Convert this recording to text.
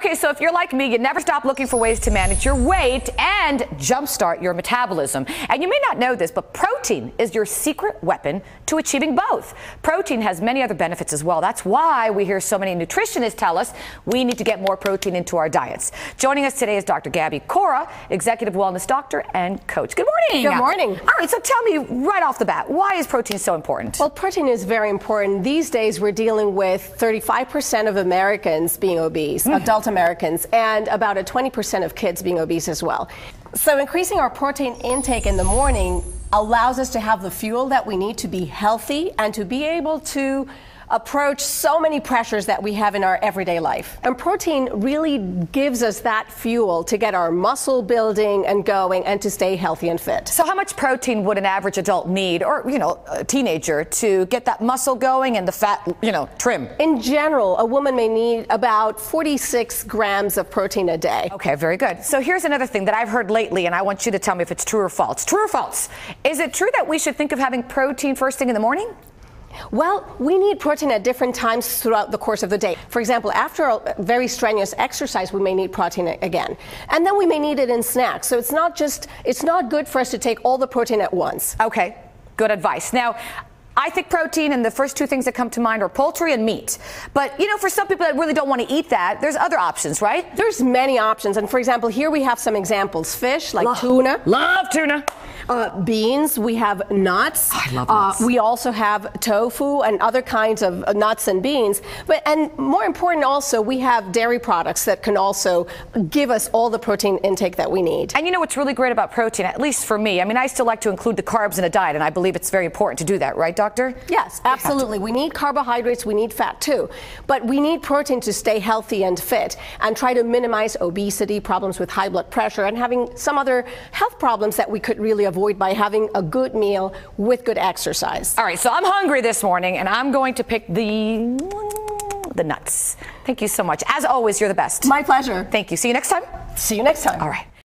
Okay, so if you're like me, you never stop looking for ways to manage your weight and jumpstart your metabolism. And you may not know this, but protein is your secret weapon to achieving both. Protein has many other benefits as well. That's why we hear so many nutritionists tell us we need to get more protein into our diets. Joining us today is Dr. Gaby Cora, executive wellness doctor and coach. Good morning. Good morning. All right, so tell me right off the bat, why is protein so important? Well, protein is very important. These days, we're dealing with 35% of Americans being obese, adult Americans, and about 20% of kids being obese as well. So increasing our protein intake in the morning allows us to have the fuel that we need to be healthy and to be able to approach so many pressures that we have in our everyday life. And protein really gives us that fuel to get our muscle building and going and to stay healthy and fit. So how much protein would an average adult need, or, a teenager, to get that muscle going and the fat, trim? In general, a woman may need about 46 grams of protein a day. Okay, very good. So here's another thing that I've heard lately, and I want you to tell me if it's true or false. True or false? Is it true that we should think of having protein first thing in the morning? Well, we need protein at different times throughout the course of the day. For example, after a very strenuous exercise, we may need protein again. And then we may need it in snacks. So it's not good for us to take all the protein at once. Okay, good advice. Now, I think protein, and the first two things that come to mind are poultry and meat. But, for some people that really don't want to eat that, there's other options, right? There's many options. And for example, here we have some examples. Fish, like tuna. Love tuna. Beans, we have nuts. I love nuts. We also have tofu and other kinds of nuts and beans. And more important also, we have dairy products that can also give us all the protein intake that we need. And what's really great about protein, at least for me, I still like to include the carbs in a diet, and I believe it's very important to do that, right, Doctor? Yes, absolutely. We need carbohydrates, we need fat too. But we need protein to stay healthy and fit and try to minimize obesity, problems with high blood pressure, and having some other health problems that we could really avoid by having a good meal with good exercise. All right, so I'm hungry this morning, and I'm going to pick the nuts. Thank you so much. As always, you're the best. My pleasure. Thank you. See you next time. See you next time. All right.